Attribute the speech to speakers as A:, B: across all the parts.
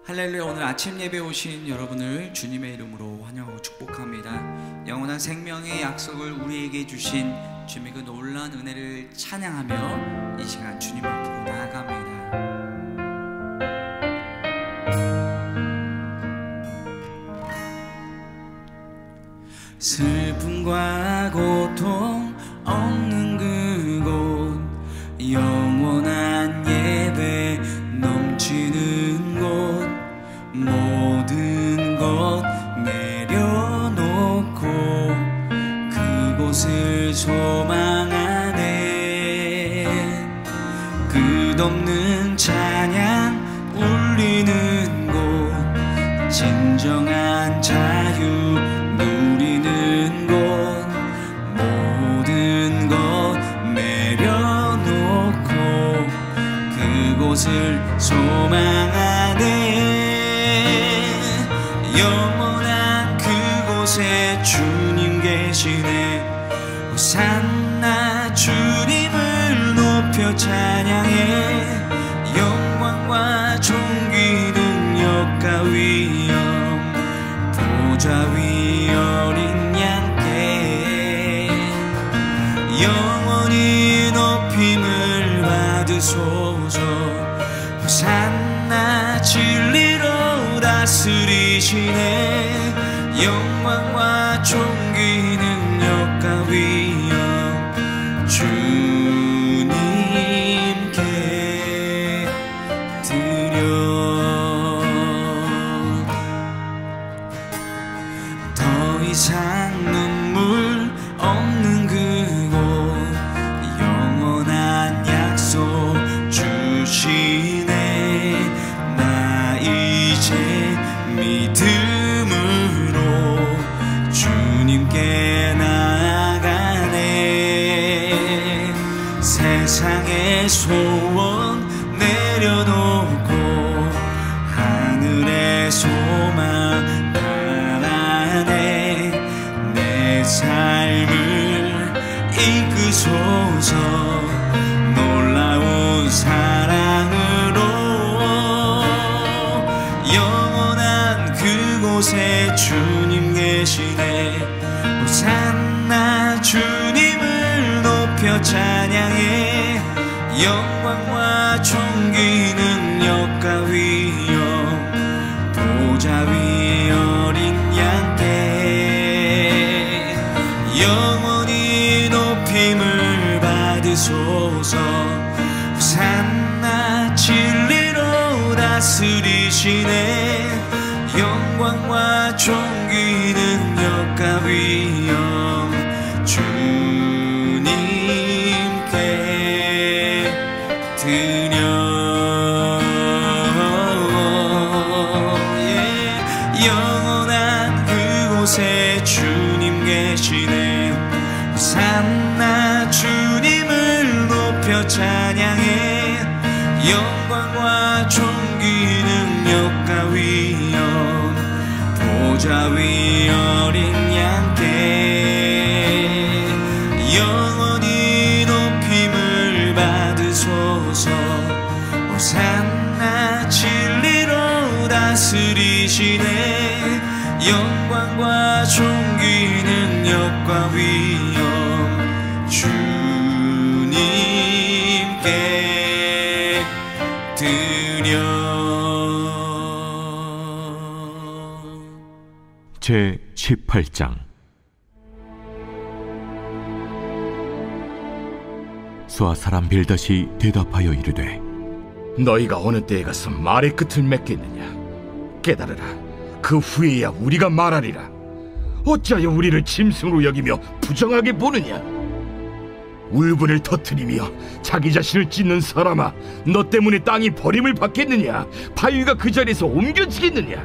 A: 할렐루야. 오늘 아침 예배 오신 여러분을 주님의 이름으로 환영하고 축복합니다. 영원한 생명의 약속을 우리에게 주신 주님의 그 놀라운 은혜를 찬양하며 이 시간 주님 앞으로 나아갑니다. 슬픔과 고통 없는 그곳, 영원한 예배 넘치는 곳, 모든 것 내려놓고 그곳을 소망하네. 끝없는 찬양 울리는 곳, 진정한 자유 누리는 곳, 모든 것 내려놓고 그곳을 소망하네. 영원한 그곳에 주님 계시네. 호산나 주님을 높여 찬양해. 영광과 존귀 능력과 위엄 보좌 위 어린 양께 영원히 높임을 받으소서. 호산나 진리로 다스리시네. 영광과 존귀 능력과 위엄 주님께 드려. 더 이상 눈물 없는 그곳, 영원한 약속 주시네. 나 이제 믿음으로 주님께 나아가네. 세상의 소원 내려놓고 하늘의 소망 바라네. 내 삶을 이끄소서 놀라운 사랑으로. 영원한 그곳에 주님 계시네. 호산나 주님을 높여 찬양해. 영광과 존귀 능력과 위엄 보좌 위 어린 양께 영원히 높임을 받으소서. 호산나 진리로 다스리시네. 영광과 존귀 능력과 위엄 주님께 드려. 영원한 그곳에 주님 계시네. 호산나 주님을 높여 찬양해. 영광과 존귀 능력과 위엄 보좌 위 어린 양께 영원히 높임을 받으소서. 호산나 진리로 다스리시네. 영광과 존귀 능력과 위엄 주님께 드려.
B: 제 18장. 수아 사람 빌닷이 대답하여 이르되,
C: 너희가 어느 때에 가서 말의 끝을 맺겠느냐? 깨달으라. 그 후에야 우리가 말하리라. 어찌하여 우리를 짐승으로 여기며 부정하게 보느냐? 울분을 터뜨리며 자기 자신을 찢는 사람아, 너 때문에 땅이 버림을 받겠느냐? 바위가 그 자리에서 옮겨지겠느냐?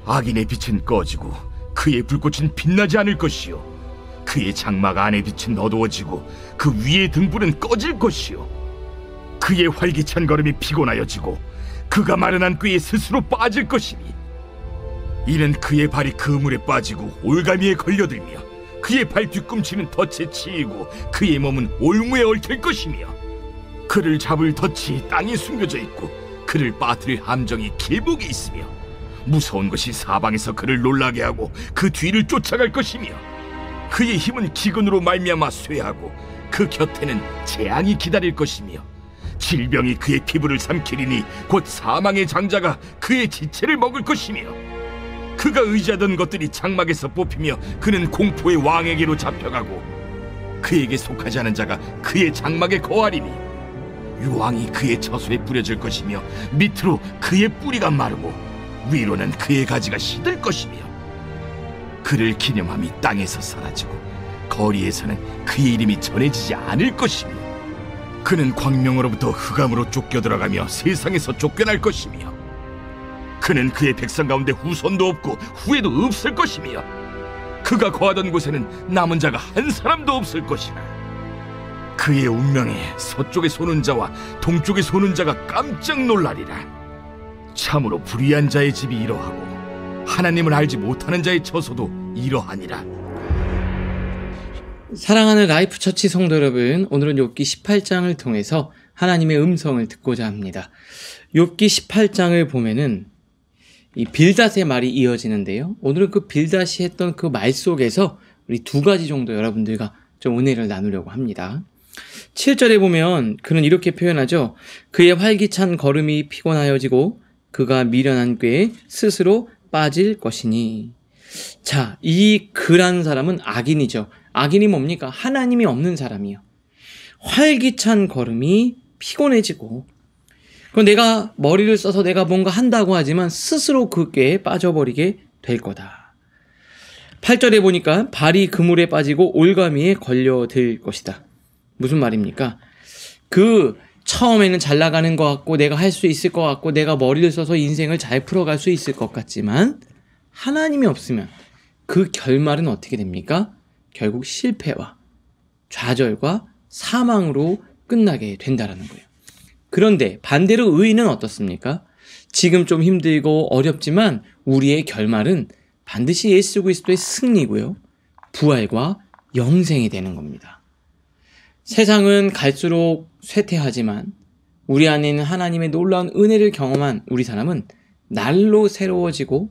C: 악인의 빛은 꺼지고 그의 불꽃은 빛나지 않을 것이요, 그의 장막 안의 빛은 어두워지고 그 위의 등불은 꺼질 것이요, 그의 활기찬 걸음이 피곤하여지고 그가 마련한 꾀에 스스로 빠질 것이니, 이는 그의 발이 그물에 빠지고 올가미에 걸려들며 그의 발 뒤꿈치는 덫에 치이고 그의 몸은 올무에 얽힐 것이며, 그를 잡을 덫이 땅에 숨겨져 있고 그를 빠뜨릴 함정이 길목에 있으며 무서운 것이 사방에서 그를 놀라게 하고 그 뒤를 쫓아갈 것이며 그의 힘은 기근으로 말미암아 쇠하고 그 곁에는 재앙이 기다릴 것이며 질병이 그의 피부를 삼키리니 곧 사망의 장자가 그의 지체를 먹을 것이며 그가 의지하던 것들이 장막에서 뽑히며 그는 공포의 왕에게로 잡혀가고 그에게 속하지 않은 자가 그의 장막에 거하리니 유황이 그의 처소에 뿌려질 것이며 밑으로 그의 뿌리가 마르고 위로는 그의 가지가 시들 것이며 그를 기념함이 땅에서 사라지고 거리에서는 그의 이름이 전해지지 않을 것이며 그는 광명으로부터 흑암으로 쫓겨 들어가며 세상에서 쫓겨날 것이며 그는 그의 백성 가운데 후손도 없고 후회도 없을 것이며 그가 거하던 곳에는 남은 자가 한 사람도 없을 것이라. 그의 운명에 서쪽에 소는 자와 동쪽에 소는 자가 깜짝 놀라리라. 참으로 불의한 자의 집이 이러하고 하나님을 알지 못하는 자의 처소도 이러하니라.
D: 사랑하는 라이프 처치 성도 여러분, 오늘은 욥기 18장을 통해서 하나님의 음성을 듣고자 합니다. 욥기 18장을 보면은 이 빌닷의 말이 이어지는데요. 오늘은 그 빌닷이 했던 그 말 속에서 우리 두 가지 정도 여러분들과 좀 은혜를 나누려고 합니다. 7절에 보면 그는 이렇게 표현하죠. 그의 활기찬 걸음이 피곤하여지고 그가 미련한 꾀에 스스로 빠질 것이니. 자, 이 그란 사람은 악인이죠. 악인이 뭡니까? 하나님이 없는 사람이요. 활기찬 걸음이 피곤해지고, 내가 머리를 써서 내가 뭔가 한다고 하지만 스스로 그 꾀에 빠져버리게 될 거다. 8절에 보니까 발이 그물에 빠지고 올가미에 걸려들 것이다. 무슨 말입니까? 처음에는 잘 나가는 것 같고 내가 할 수 있을 것 같고 내가 머리를 써서 인생을 잘 풀어갈 수 있을 것 같지만 하나님이 없으면 그 결말은 어떻게 됩니까? 결국 실패와 좌절과 사망으로 끝나게 된다라는 거예요. 그런데 반대로 의인은 어떻습니까? 지금 좀 힘들고 어렵지만 우리의 결말은 반드시 예수 그리스도의 승리고요. 부활과 영생이 되는 겁니다. 세상은 갈수록 쇠퇴하지만 우리 안에 있는 하나님의 놀라운 은혜를 경험한 우리 사람은 날로 새로워지고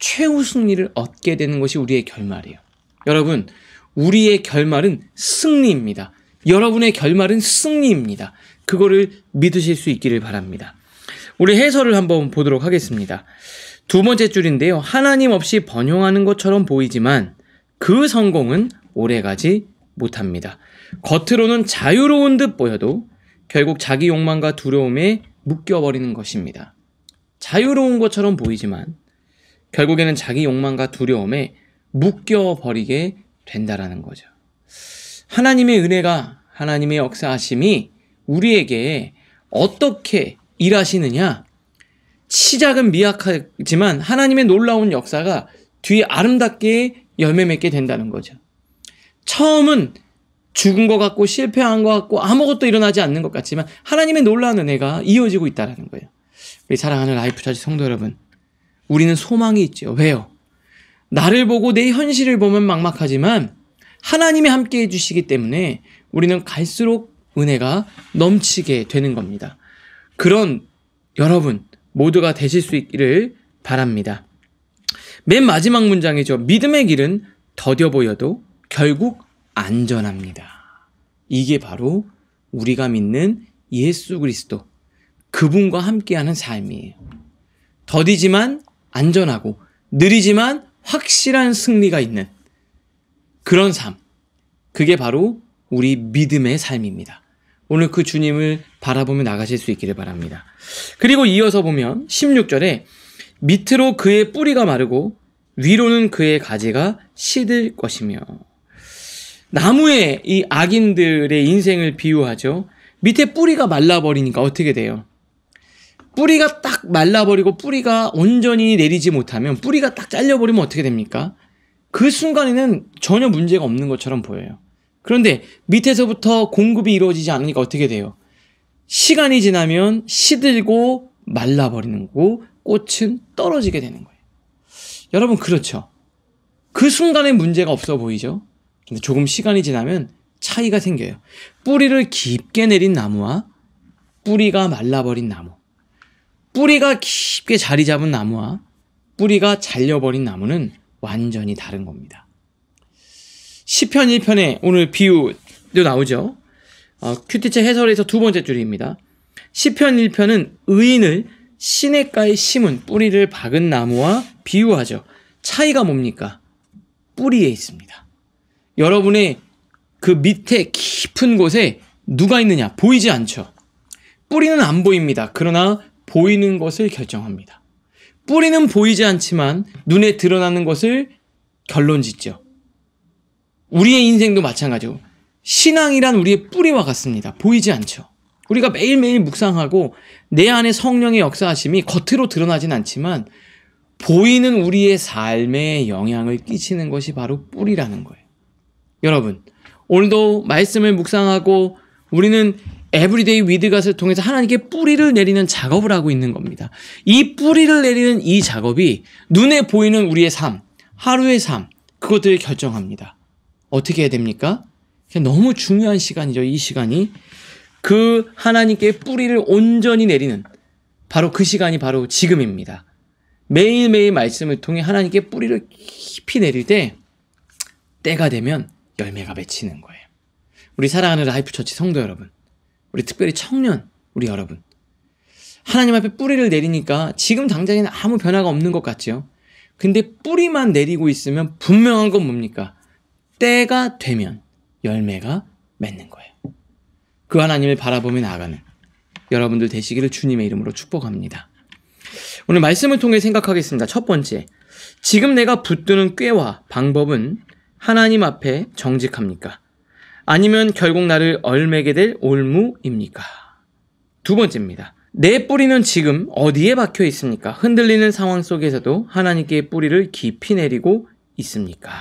D: 최후 승리를 얻게 되는 것이 우리의 결말이에요. 여러분, 우리의 결말은 승리입니다. 여러분의 결말은 승리입니다. 그거를 믿으실 수 있기를 바랍니다. 우리 해설을 한번 보도록 하겠습니다. 두 번째 줄인데요. 하나님 없이 번영하는 것처럼 보이지만 그 성공은 오래가지 못합니다. 겉으로는 자유로운 듯 보여도 결국 자기 욕망과 두려움에 묶여버리는 것입니다. 자유로운 것처럼 보이지만 결국에는 자기 욕망과 두려움에 묶여버리게 된다라는 거죠. 하나님의 은혜가, 하나님의 역사하심이 우리에게 어떻게 일하시느냐? 시작은 미약하지만 하나님의 놀라운 역사가 뒤에 아름답게 열매 맺게 된다는 거죠. 처음은 죽은 것 같고 실패한 것 같고 아무것도 일어나지 않는 것 같지만 하나님의 놀라운 은혜가 이어지고 있다는 거예요. 우리 사랑하는 라이프 처치 성도 여러분, 우리는 소망이 있죠. 왜요? 나를 보고 내 현실을 보면 막막하지만 하나님이 함께 해주시기 때문에 우리는 갈수록 은혜가 넘치게 되는 겁니다. 그런 여러분 모두가 되실 수 있기를 바랍니다. 맨 마지막 문장이죠. 믿음의 길은 더뎌 보여도 결국 안전합니다. 이게 바로 우리가 믿는 예수 그리스도, 그분과 함께하는 삶이에요. 더디지만 안전하고 느리지만 확실한 승리가 있는 그런 삶, 그게 바로 우리 믿음의 삶입니다. 오늘 그 주님을 바라보며 나가실 수 있기를 바랍니다. 그리고 이어서 보면 16절에 밑으로 그의 뿌리가 마르고 위로는 그의 가지가 시들 것이며, 나무의 이 악인들의 인생을 비유하죠. 밑에 뿌리가 말라버리니까 어떻게 돼요? 뿌리가 딱 말라버리고 뿌리가 온전히 내리지 못하면, 뿌리가 딱 잘려버리면 어떻게 됩니까? 그 순간에는 전혀 문제가 없는 것처럼 보여요. 그런데 밑에서부터 공급이 이루어지지 않으니까 어떻게 돼요? 시간이 지나면 시들고 말라버리는 거고 꽃은 떨어지게 되는 거예요. 여러분, 그렇죠? 그 순간에 문제가 없어 보이죠? 근데 조금 시간이 지나면 차이가 생겨요. 뿌리를 깊게 내린 나무와 뿌리가 말라버린 나무. 뿌리가 깊게 자리 잡은 나무와 뿌리가 잘려버린 나무는 완전히 다른 겁니다. 시편 1편에 오늘 비유도 나오죠. 큐티체 해설에서 두 번째 줄입니다. 시편 1편은 의인을 시냇가에 심은 뿌리를 박은 나무와 비유하죠. 차이가 뭡니까? 뿌리에 있습니다. 여러분의 그 밑에 깊은 곳에 누가 있느냐? 보이지 않죠. 뿌리는 안 보입니다. 그러나 보이는 것을 결정합니다. 뿌리는 보이지 않지만 눈에 드러나는 것을 결론짓죠. 우리의 인생도 마찬가지고 신앙이란 우리의 뿌리와 같습니다. 보이지 않죠. 우리가 매일매일 묵상하고 내 안에 성령의 역사하심이 겉으로 드러나진 않지만 보이는 우리의 삶에 영향을 끼치는 것이 바로 뿌리라는 거예요. 여러분, 오늘도 말씀을 묵상하고 우리는 에브리데이 위드 갓을 통해서 하나님께 뿌리를 내리는 작업을 하고 있는 겁니다. 이 뿌리를 내리는 이 작업이 눈에 보이는 우리의 삶, 하루의 삶, 그것들을 결정합니다. 어떻게 해야 됩니까? 너무 중요한 시간이죠. 이 시간이. 그 하나님께 뿌리를 온전히 내리는 바로 그 시간이 바로 지금입니다. 매일매일 말씀을 통해 하나님께 뿌리를 깊이 내릴 때가 되면 열매가 맺히는 거예요. 우리 사랑하는 라이프처치 성도 여러분, 우리 특별히 청년, 우리 여러분, 하나님 앞에 뿌리를 내리니까 지금 당장에는 아무 변화가 없는 것 같죠. 근데 뿌리만 내리고 있으면 분명한 건 뭡니까? 때가 되면 열매가 맺는 거예요. 그 하나님을 바라보며 나아가는 여러분들 되시기를 주님의 이름으로 축복합니다. 오늘 말씀을 통해 생각하겠습니다. 첫 번째, 지금 내가 붙드는 꾀와 방법은 하나님 앞에 정직합니까? 아니면 결국 나를 얼매게 될 올무입니까? 두 번째입니다. 내 뿌리는 지금 어디에 박혀 있습니까? 흔들리는 상황 속에서도 하나님께 뿌리를 깊이 내리고 있습니까?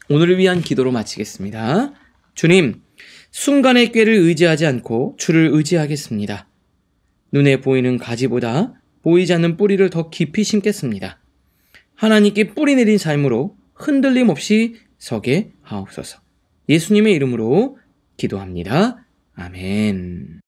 D: 오늘을 위한 기도로 마치겠습니다. 주님, 순간의 꾀를 의지하지 않고 주를 의지하겠습니다. 눈에 보이는 가지보다 보이지 않는 뿌리를 더 깊이 심겠습니다. 하나님께 뿌리 내린 삶으로 흔들림 없이 서게 하옵소서. 예수님의 이름으로 기도합니다. 아멘.